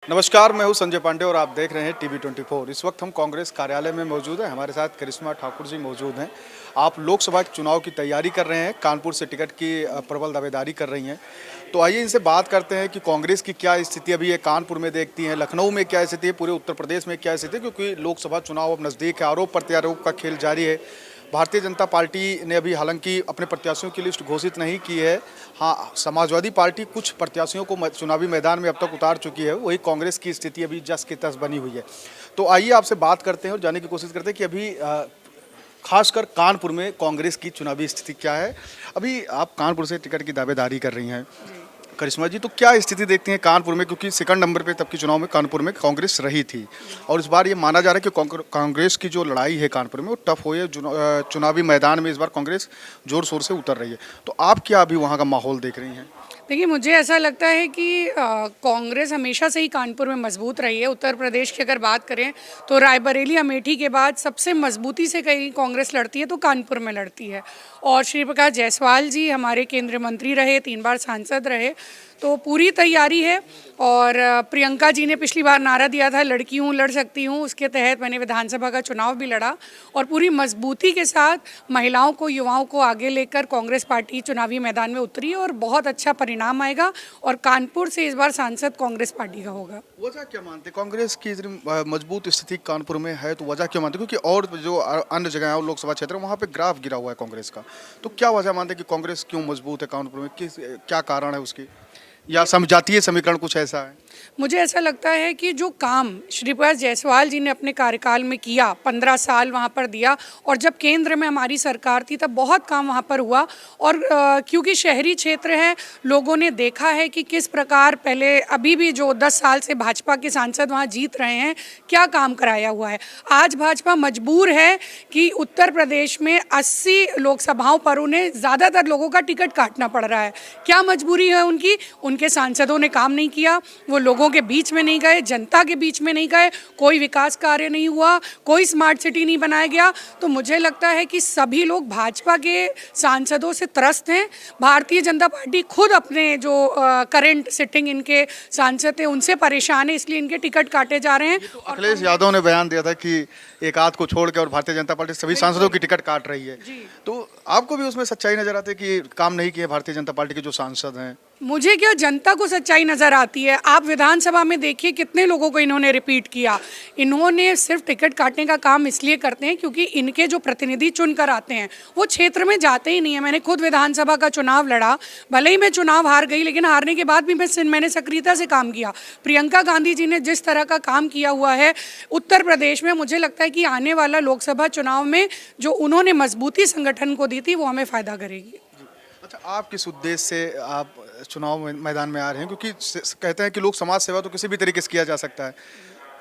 नमस्कार, मैं हूं संजय पांडे और आप देख रहे हैं टीवी 24। इस वक्त हम कांग्रेस कार्यालय में मौजूद हैं। हमारे साथ करिश्मा ठाकुर जी मौजूद हैं। आप लोकसभा चुनाव की तैयारी कर रहे हैं, कानपुर से टिकट की प्रबल दावेदारी कर रही हैं। तो आइए इनसे बात करते हैं कि कांग्रेस की क्या स्थिति अभी है, कानपुर में देखती हैं, लखनऊ में क्या स्थिति है, पूरे उत्तर प्रदेश में क्या स्थिति है, क्योंकि लोकसभा चुनाव अब नज़दीक है। आरोप प्रत्यारोप का खेल जारी है। भारतीय जनता पार्टी ने अभी हालांकि अपने प्रत्याशियों की लिस्ट घोषित नहीं की है। हाँ, समाजवादी पार्टी कुछ प्रत्याशियों को चुनावी मैदान में अब तक उतार चुकी है। वही कांग्रेस की स्थिति अभी जस की तस बनी हुई है। तो आइए आपसे बात करते हैं और जानने की कोशिश करते हैं कि अभी खासकर कानपुर में कांग्रेस की चुनावी स्थिति क्या है। अभी आप कानपुर से टिकट की दावेदारी कर रही हैं करिश्मा जी, तो क्या स्थिति देखती हैं कानपुर में, क्योंकि सेकंड नंबर पे तब के चुनाव में कानपुर में कांग्रेस रही थी और इस बार ये माना जा रहा है कि कांग्रेस की जो लड़ाई है कानपुर में वो टफ हुई है। चुनावी मैदान में इस बार कांग्रेस जोर शोर से उतर रही है। तो आप क्या अभी वहाँ का माहौल देख रही हैं? देखिए, मुझे ऐसा लगता है कि कांग्रेस हमेशा से ही कानपुर में मजबूत रही है। उत्तर प्रदेश की अगर बात करें तो रायबरेली अमेठी के बाद सबसे मजबूती से कहीं कांग्रेस लड़ती है तो कानपुर में लड़ती है। और श्री प्रकाश जायसवाल जी हमारे केंद्रीय मंत्री रहे, 3 बार सांसद रहे, तो पूरी तैयारी है। और प्रियंका जी ने पिछली बार नारा दिया था लड़की हूँ लड़ सकती हूँ, उसके तहत मैंने विधानसभा का चुनाव भी लड़ा और पूरी मजबूती के साथ महिलाओं को, युवाओं को आगे लेकर कांग्रेस पार्टी चुनावी मैदान में उतरी और बहुत अच्छा परिणाम आएगा और कानपुर से इस बार सांसद कांग्रेस पार्टी का होगा। वजह क्या मानते कांग्रेस की इतनी मजबूत स्थिति कानपुर में है, तो वजह क्या मानते? क्योंकि और जो अन्य जगह है लोकसभा क्षेत्र वहाँ पे ग्राफ गिरा हुआ है कांग्रेस का, तो क्या वजह मानते कि कांग्रेस क्यों मजबूत है कानपुर में? क्या कारण है उसकी, या समझातीय समीकरण कुछ ऐसा है? मुझे ऐसा लगता है कि जो काम श्री प्रकाश जायसवाल जी ने अपने कार्यकाल में किया, 15 साल वहाँ पर दिया और जब केंद्र में हमारी सरकार थी तब बहुत काम वहाँ पर हुआ। और क्योंकि शहरी क्षेत्र है, लोगों ने देखा है कि किस प्रकार पहले अभी भी जो 10 साल से भाजपा के सांसद वहाँ जीत रहे हैं, क्या काम कराया हुआ है। आज भाजपा मजबूर है कि उत्तर प्रदेश में 80 लोकसभाओं पर उन्हें ज़्यादातर लोगों का टिकट काटना पड़ रहा है। क्या मजबूरी है उनकी? उनके सांसदों ने काम नहीं किया, वो लोगों के बीच में नहीं गए, जनता के बीच में नहीं गए, कोई विकास कार्य नहीं हुआ, कोई स्मार्ट सिटी नहीं बनाया गया। तो मुझे लगता है कि सभी लोग भाजपा के सांसदों से त्रस्त हैं। भारतीय जनता पार्टी खुद अपने जो करंट सिटिंग इनके सांसद थे उनसे परेशान है, इसलिए इनके टिकट काटे जा रहे हैं। तो अखिलेश यादव ने बयान दिया था कि एक आध को छोड़ के और भारतीय जनता पार्टी सभी सांसदों की टिकट काट रही है। तो आपको भी उसमें सच्चाई नजर आती है कि काम नहीं किए भारतीय जनता पार्टी के जो सांसद हैं? मुझे क्या, जनता को सच्चाई नज़र आती है। आप विधानसभा में देखिए कितने लोगों को इन्होंने रिपीट किया। इन्होंने सिर्फ टिकट काटने का काम इसलिए करते हैं क्योंकि इनके जो प्रतिनिधि चुन कर आते हैं वो क्षेत्र में जाते ही नहीं है। मैंने खुद विधानसभा का चुनाव लड़ा, भले ही मैं चुनाव हार गई, लेकिन हारने के बाद भी मैंने सक्रियता से काम किया। प्रियंका गांधी जी ने जिस तरह का काम किया हुआ है उत्तर प्रदेश में, मुझे लगता है कि आने वाला लोकसभा चुनाव में जो उन्होंने मजबूती संगठन को दी थी वो हमें फ़ायदा करेगी। अच्छा, आप किस उद्देश्य से आप चुनाव मैदान में आ रहे हैं? क्योंकि कहते हैं कि लोक समाज सेवा तो किसी भी तरीके से किया जा सकता है,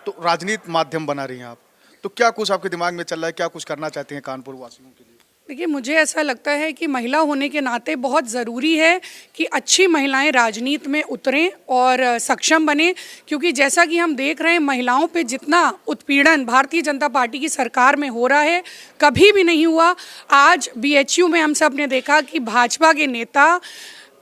तो राजनीति माध्यम बना रही हैं आप, तो क्या कुछ आपके दिमाग में चल रहा है, क्या कुछ करना चाहती हैं कानपुर वासियों के लिए? देखिए, मुझे ऐसा लगता है कि महिला होने के नाते बहुत ज़रूरी है कि अच्छी महिलाएं राजनीति में उतरें और सक्षम बने, क्योंकि जैसा कि हम देख रहे हैं महिलाओं पे जितना उत्पीड़न भारतीय जनता पार्टी की सरकार में हो रहा है कभी भी नहीं हुआ। आज बीएचयू में हम सब ने देखा कि भाजपा के नेता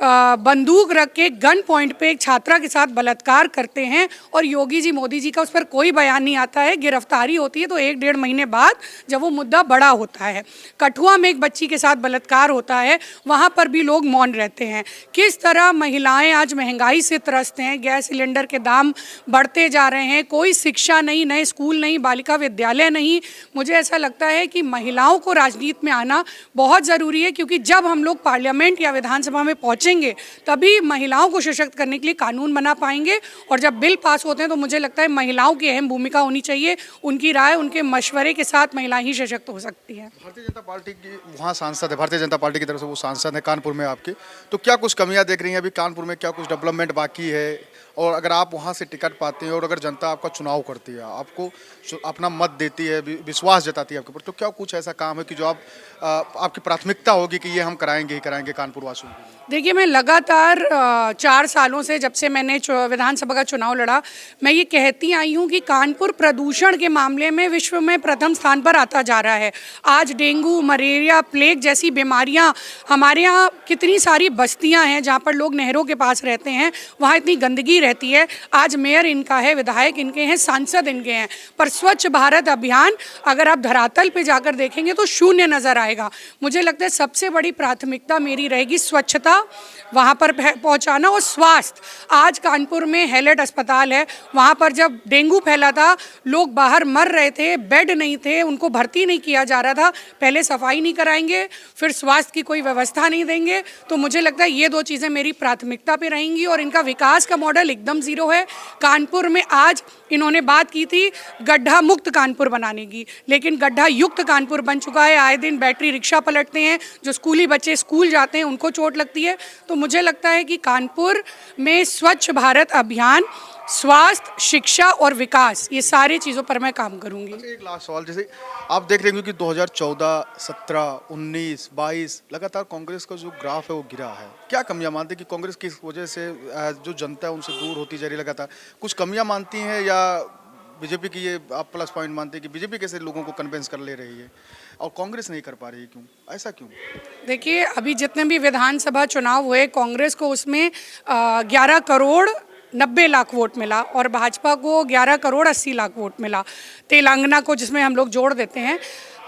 बंदूक रख के गन पॉइंट पे एक छात्रा के साथ बलात्कार करते हैं और योगी जी, मोदी जी का उस पर कोई बयान नहीं आता है। गिरफ्तारी होती है तो 1-1.5 महीने बाद जब वो मुद्दा बड़ा होता है। कठुआ में एक बच्ची के साथ बलात्कार होता है, वहाँ पर भी लोग मौन रहते हैं। किस तरह महिलाएं आज महंगाई से त्रस्त हैं, गैस सिलेंडर के दाम बढ़ते जा रहे हैं, कोई शिक्षा नहीं, नए स्कूल नहीं, बालिका विद्यालय नहीं। मुझे ऐसा लगता है कि महिलाओं को राजनीति में आना बहुत ज़रूरी है, क्योंकि जब हम लोग पार्लियामेंट या विधानसभा में पहुँचेंगे तभी महिलाओं को सशक्त करने के लिए कानून बना पाएंगे। और जब बिल पास होते हैं तो मुझे लगता है महिलाओं की अहम भूमिका होनी चाहिए। उनकी राय, उनके मशवरे के साथ महिलाएं ही सशक्त हो सकती हैं। भारतीय जनता पार्टी की वहाँ सांसद है, भारतीय जनता पार्टी की तरफ से वो सांसद है कानपुर में आपके, तो क्या कुछ कमियां देख रही हैं अभी कानपुर में? क्या कुछ डेवलपमेंट बाकी है? और अगर आप वहाँ से टिकट पाते हैं और अगर जनता आपका चुनाव करती है, आपको अपना मत देती है, विश्वास जताती है आपके ऊपर, तो क्या कुछ ऐसा काम है कि जो आपकी प्राथमिकता होगी कि ये हम कराएंगे ही कराएंगे कानपुर वासियों के लिए? देखिए, मैं लगातार 4 सालों से, जब से मैंने विधानसभा का चुनाव लड़ा, मैं ये कहती आई हूँ कि कानपुर प्रदूषण के मामले में विश्व में प्रथम स्थान पर आता जा रहा है। आज डेंगू, मलेरिया, प्लेग जैसी बीमारियाँ, हमारे यहाँ कितनी सारी बस्तियाँ हैं जहाँ पर लोग नहरों के पास रहते हैं, वहाँ इतनी गंदगी रहती है। आज मेयर इनका है, विधायक इनके हैं, सांसद इनके हैं, पर स्वच्छ भारत अभियान अगर आप धरातल पे जाकर देखेंगे तो शून्य नज़र आएगा। मुझे लगता है सबसे बड़ी प्राथमिकता मेरी रहेगी स्वच्छता वहाँ पर पहुँचाना और स्वास्थ्य। आज कानपुर में हैलेट अस्पताल है, वहाँ पर जब डेंगू फैला था लोग बाहर मर रहे थे, बेड नहीं थे, उनको भर्ती नहीं किया जा रहा था। पहले सफाई नहीं कराएंगे, फिर स्वास्थ्य की कोई व्यवस्था नहीं देंगे। तो मुझे लगता है ये दो चीज़ें मेरी प्राथमिकता पे रहेंगी और इनका विकास का मॉडल एकदम ज़ीरो है। कानपुर में आज इन्होंने बात की थी गड्ढा मुक्त कानपुर बनाने की, लेकिन गड्ढा युक्त कानपुर बन चुका है। आए दिन बैटरी रिक्शा पलटते हैं, जो स्कूली बच्चे स्कूल जाते हैं उनको चोट लगती है। तो मुझे लगता है कि कानपुर में स्वच्छ भारत अभियान, स्वास्थ्य, शिक्षा और विकास, ये सारी चीज़ों पर मैं काम करूंगी। एक लास्ट सवाल, जैसे आप देख रहे होंगे कि 2014, 17, 19, 22 लगातार कांग्रेस का जो ग्राफ है वो गिरा है। क्या कमियां मानते हैं कि कांग्रेस किस वजह से जो जनता है उनसे दूर होती जा रही है? लगातार कुछ कमियां मानती हैं या बीजेपी की ये आप प्लस पॉइंट मानते हैं कि बीजेपी कैसे लोगों को कन्विंस कर ले रही है और कांग्रेस नहीं कर पा रही है? क्यों, ऐसा क्यों? देखिए, अभी जितने भी विधानसभा चुनाव हुए कांग्रेस को उसमें 11 करोड़ 90 लाख वोट मिला और भाजपा को 11 करोड़ 80 लाख वोट मिला। तेलंगाना को जिसमें हम लोग जोड़ देते हैं,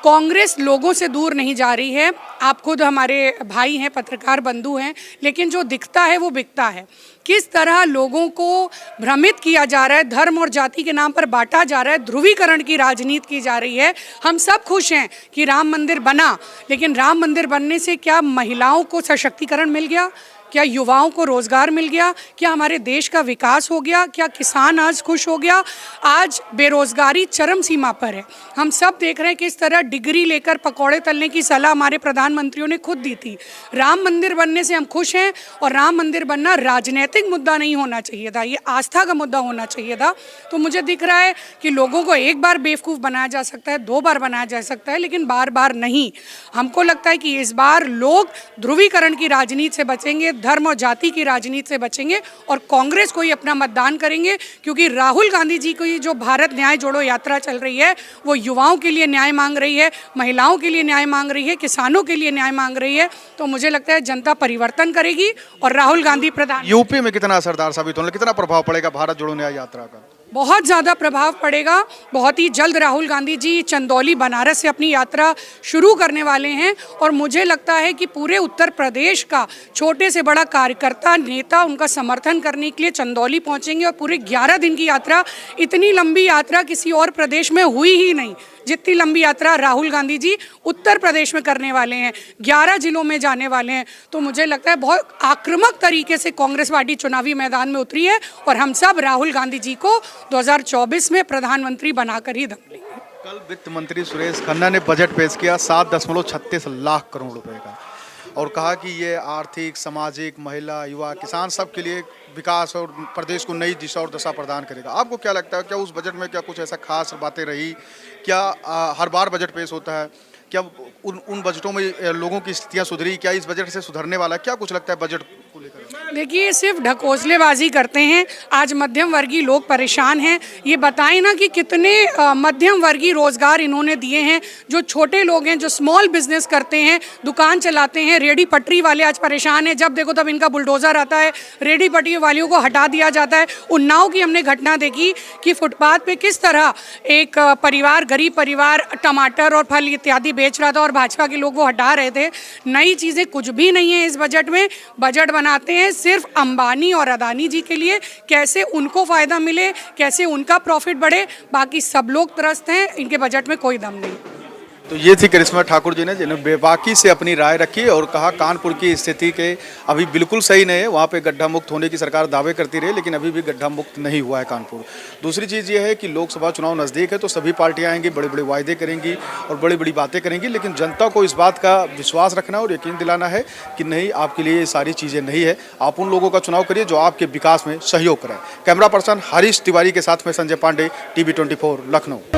कांग्रेस लोगों से दूर नहीं जा रही है। आप खुद हमारे भाई हैं, पत्रकार बंधु हैं, लेकिन जो दिखता है वो बिकता है। किस तरह लोगों को भ्रमित किया जा रहा है, धर्म और जाति के नाम पर बांटा जा रहा है, ध्रुवीकरण की राजनीति की जा रही है। हम सब खुश हैं कि राम मंदिर बना, लेकिन राम मंदिर बनने से क्या महिलाओं को सशक्तिकरण मिल गया? क्या युवाओं को रोजगार मिल गया? क्या हमारे देश का विकास हो गया? क्या किसान आज खुश हो गया? आज बेरोजगारी चरम सीमा पर है। हम सब देख रहे हैं किस तरह डिग्री लेकर पकौड़े तलने की सलाह हमारे प्रधानमंत्रियों ने खुद दी थी। राम मंदिर बनने से हम खुश हैं और राम मंदिर बनना राजनीतिक मुद्दा नहीं होना चाहिए था, ये आस्था का मुद्दा होना चाहिए था। तो मुझे दिख रहा है कि लोगों को एक बार बेवकूफ़ बनाया जा सकता है, 2 बार बनाया जा सकता है, लेकिन बार बार नहीं। हमको लगता है कि इस बार लोग ध्रुवीकरण की राजनीति से बचेंगे, धर्म और जाति की राजनीति से बचेंगे और कांग्रेस को ही अपना मतदान करेंगे, क्योंकि राहुल गांधी जी की जो भारत न्याय जोड़ो यात्रा चल रही है वो युवाओं के लिए न्याय मांग रही है, महिलाओं के लिए न्याय मांग रही है, किसानों के लिए न्याय मांग रही है। तो मुझे लगता है जनता परिवर्तन करेगी और राहुल गांधी प्रधान। यूपी में कितना असरदार साबित होने, कितना प्रभाव पड़ेगा भारत जोड़ो न्याय यात्रा का? बहुत ज़्यादा प्रभाव पड़ेगा। बहुत ही जल्द राहुल गांधी जी चंदौली बनारस से अपनी यात्रा शुरू करने वाले हैं और मुझे लगता है कि पूरे उत्तर प्रदेश का छोटे से बड़ा कार्यकर्ता नेता उनका समर्थन करने के लिए चंदौली पहुंचेंगे और पूरे 11 दिन की यात्रा, इतनी लंबी यात्रा किसी और प्रदेश में हुई ही नहीं जितनी लंबी यात्रा राहुल गांधी जी उत्तर प्रदेश में करने वाले हैं। 11 जिलों में जाने वाले हैं। तो मुझे लगता है बहुत आक्रामक तरीके से कांग्रेस पार्टी चुनावी मैदान में उतरी है और हम सब राहुल गांधी जी को 2024 में प्रधानमंत्री बनाकर ही दम लेंगे। कल वित्त मंत्री सुरेश खन्ना ने बजट पेश किया 7.36 लाख करोड़ रुपए का और कहा कि ये आर्थिक, सामाजिक, महिला, युवा, किसान सब के लिए विकास और प्रदेश को नई दिशा और दशा प्रदान करेगा। आपको क्या लगता है, क्या उस बजट में क्या कुछ ऐसा खास बातें रही? क्या हर बार बजट पेश होता है? क्या उन बजटों में लोगों की स्थितियाँ सुधरी? क्या इस बजट से सुधरने वाला है? क्या कुछ लगता है बजट को लेकर? देखिए, सिर्फ ढकोसलेबाजी करते हैं। आज मध्यम वर्गीय लोग परेशान हैं। ये बताएं ना कि कितने मध्यम वर्गीय रोजगार इन्होंने दिए हैं। जो छोटे लोग हैं, जो स्मॉल बिजनेस करते हैं, दुकान चलाते हैं, रेडी पटरी वाले आज परेशान हैं। जब देखो तब इनका बुलडोजर आता है, रेडी पटरी वालों को हटा दिया जाता है। उन्नाव की हमने घटना देखी कि फुटपाथ पे किस तरह एक परिवार, गरीब परिवार टमाटर और फल इत्यादि बेच रहा था और भाजपा के लोग वो हटा रहे थे। नई चीज़ें कुछ भी नहीं है इस बजट में। बजट बनाते हैं सिर्फ अंबानी और अदानी जी के लिए, कैसे उनको फ़ायदा मिले, कैसे उनका प्रॉफिट बढ़े। बाकी सब लोग त्रस्त हैं, इनके बजट में कोई दम नहीं। तो ये थी करिश्मा ठाकुर जी ने, जिन्होंने बेबाकी से अपनी राय रखी और कहा कानपुर की स्थिति के अभी बिल्कुल सही नहीं है। वहाँ पे गड्ढा मुक्त होने की सरकार दावे करती रही, लेकिन अभी भी गड्ढा मुक्त नहीं हुआ है कानपुर। दूसरी चीज़ ये है कि लोकसभा चुनाव नज़दीक है तो सभी पार्टियाँ आएंगी, बड़े बड़े वायदे करेंगी और बड़ी बड़ी बातें करेंगी, लेकिन जनता को इस बात का विश्वास रखना और यकीन दिलाना है कि नहीं, आपके लिए ये सारी चीज़ें नहीं है। आप उन लोगों का चुनाव करिए जो आपके विकास में सहयोग करें। कैमरा पर्सन हरीश तिवारी के साथ में संजय पांडे, TV 24 लखनऊ।